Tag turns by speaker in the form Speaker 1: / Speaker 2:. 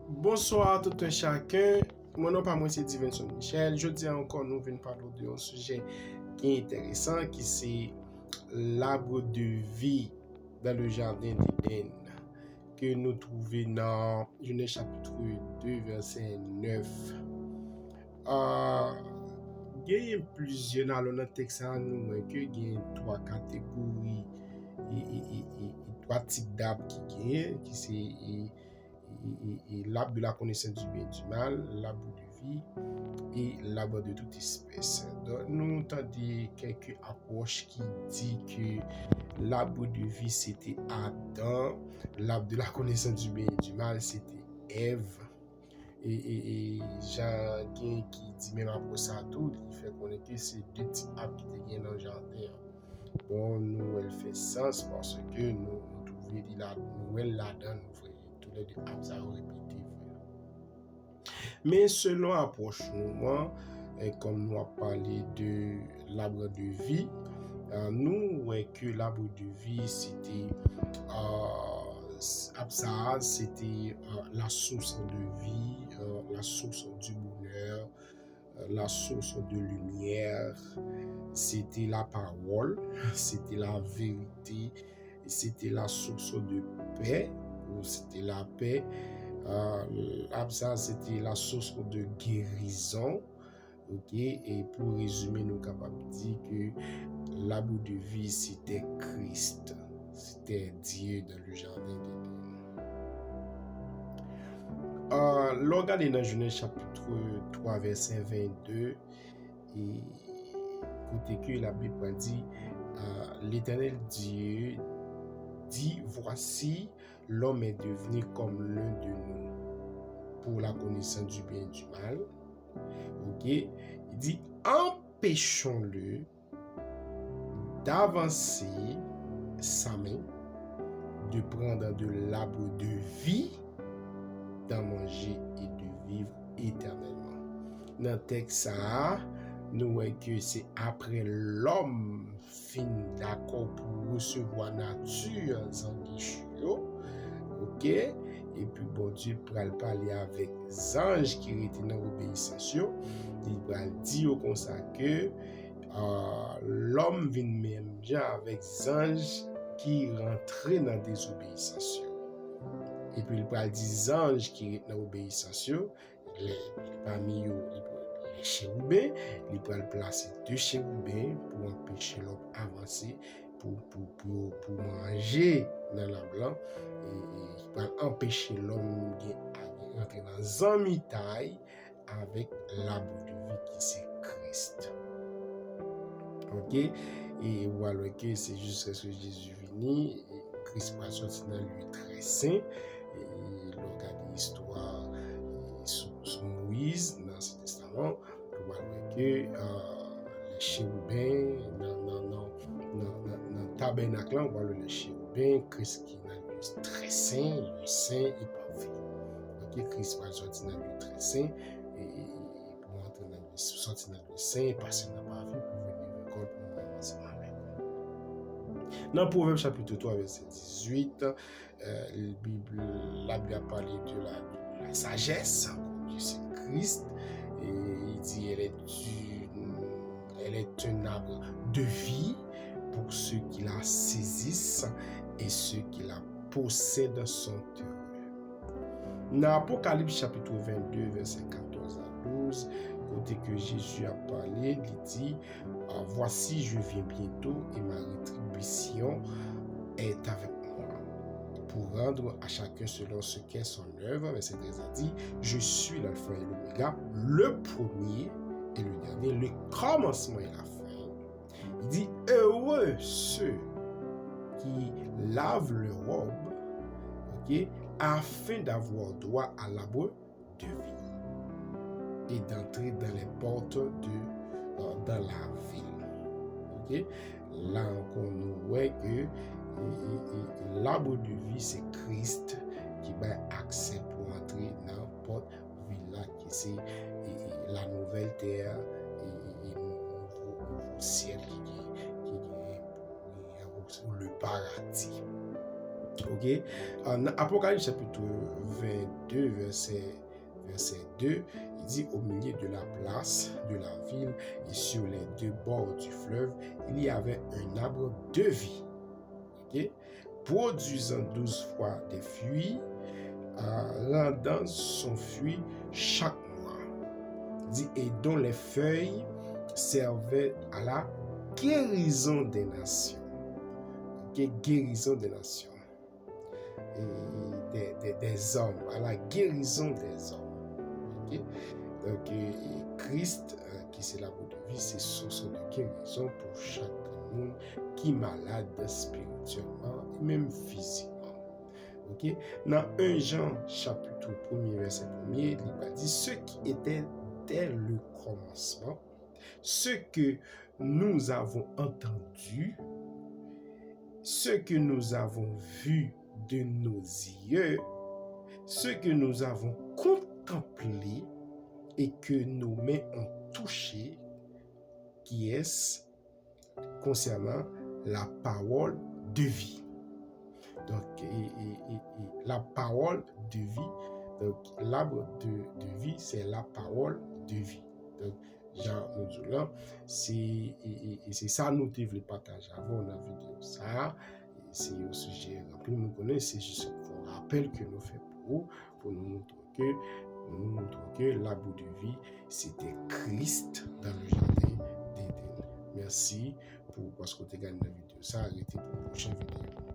Speaker 1: Bonsoir à tout un chacun. Mon nom pas moi c'est Divinson Michel. Je dis encore nous venons parler de un sujet qui est intéressant qui c'est l'arbre de vie dans le jardin d'Éden que nous trouvons dans Genèse chapitre 2 verset 9. Il y a plusieurs dans le texte nous que il y a trois catégories et trois types d'arbres qui c'est l'arbre de la connaissance du bien et du mal, l'arbre de vie et l'arbre de toute espèce. Donc, nous entendons quelques approches qui disent que l'arbre de vie c'était Adam, l'arbre de la connaissance du bien et du mal c'était Ève. Et Jean qui dit même après ça tout, il fait connaître que c'est deux types d'arbres qui étaient dans le jardin. Bon, nous, elle fait sens parce que nous trouvons nous, elle là-dedans, nous voyons tous les deux arbres à répéter. Mais selon l'approche, comme nous avons parlé de l'arbre de vie, nous voyons que l'arbre de vie, c'était c'était la source de vie, la source du bonheur, la source de lumière, c'était la parole, c'était la vérité, c'était la source de paix, c'était la paix. Ça, c'était la source de guérison. Ok, et pour résumer, nous sommes capables de dire que l'arbre de vie, c'était Christ, c'était Dieu dans le jardin d'Éden. Regardez dans Genèse chapitre 3, verset 22, et écoutez que la Bible dit, l'Éternel Dieu dit, voici, l'homme est devenu comme l'un de nous pour la connaissance du bien et du mal. Ok, il dit, empêchons-le d'avancer sa main, de prendre de l'arbre de vie, d'en manger et de vivre éternellement. Dans le texte, nous voyons que c'est après l'homme fin d'accord pour recevoir nature en guichio. Ok, et puis bon Dieu pour parler avec les anges qui étaient dans l'obéissance. Il va dire comme ça que l'homme vient même avec les anges qui rentraient dans la désobéissance. Et puis il va dire les anges qui étaient dans l'obéissance, parmi eux, les chérubins, il va placer deux chérubins pour empêcher l'homme d'avancer, pour manger dans la blanc, et il va empêcher l'homme d'entrer dans un mitaille avec l'arbre de vie qui c'est Christ. Ok, et voilà que c'est juste ce que Jésus venu, Christ va sortir dans lui très saint, et il regarde l'histoire sous Moïse dans l'Ancien Testament, pour voir que les chérubins dans le tabernacle, on voit les chérubins, Christ qui est dans lui très saint, le saint et parfait. Ok, Christ va sortir dans lui très saint, et pour entrer dans lui, sortir dans lui saint, passer dans la parfait, pour venir encore pour avancer avec nous. Dans Proverbe chapitre 3, verset 18, la Bible a parlé de la sagesse, c'est Christ, et il dit elle est un arbre de vie pour ceux qui la saisissent et ceux qui la possèdent sont heureux. Dans Apocalypse chapitre 22, verset 14 à 12, côté que Jésus a parlé, il dit, voici je viens bientôt et ma rétribution est avec moi, pour rendre à chacun selon ce qu'est son œuvre. Verset 13 a dit, je suis l'alpha et l'oméga, le premier et le dernier, le commencement et la fin. Il dit, heureux ceux qui lavent leur robe, ok, afin d'avoir droit à l'arbre de vie et d'entrer dans les portes dans la ville. Ok, là encore nous voyons que l'arbre de vie c'est Christ qui va accès pour entrer dans la porte ville là qui c'est la nouvelle terre et nouveau ciel qui est le paradis. Ok? En Apocalypse chapitre 22, verset 2, il dit au milieu de la place de la ville et sur les deux bords du fleuve, il y avait un arbre de vie, okay? Produisant 12 fois des fruits, rendant son fruit chaque mois. Il dit, et dont les feuilles servaient à la guérison des nations. Okay? Guérison des nations. Et des hommes, à la guérison des hommes. Okay? Donc, Christ, qui c'est l'arbre de vie, c'est source de guérison pour chaque monde qui est malade spirituellement et même physiquement. Okay? Dans 1 Jean, chapitre 1er, verset 1er, il a dit ce qui était dès le commencement, ce que nous avons entendu, ce que nous avons vu de nos yeux, ce que nous avons contemplé et que nos mains ont touché, qui est concernant la parole de vie. Donc, la parole de vie, donc l'arbre de vie, c'est la parole de vie. Donc, Jean nous dit là, c'est ça nous devons partager avant la vidéo. Ça, c'est au sujet rempli, nous connaissons, c'est juste un rappel que nous faisons pour nous montrer que l'arbre de vie, c'était Christ dans le jardin d'Éden. Merci parce que tu as regardé la vidéo. Ça, arrêtez pour la prochaine vidéo.